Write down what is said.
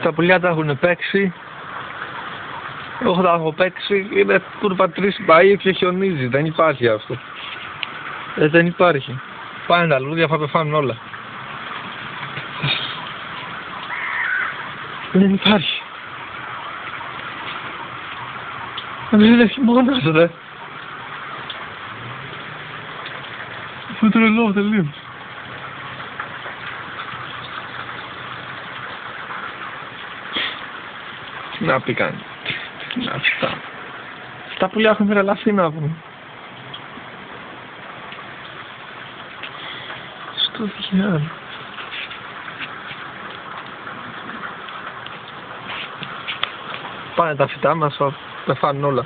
Τα πουλιά τα έχουν παίξει. Εγώ τα έχω παίξει. Είναι κούρπα 3 Μαΐου και χιονίζει. Δεν υπάρχει αυτό. Δεν υπάρχει. Πάνε τα λουλούδια, θα πεθάνουν όλα. Δεν υπάρχει. Δεν είναι χειμώνας, ρε. Αυτό τρελό τελείως. Τι να πει κάνει. Τι να πει τα. Στα πουλιά έχουν τρελαθεί να πούμε. Στο διάλο. Πάνε τα φυτά μας, θα πεθάνουν όλα.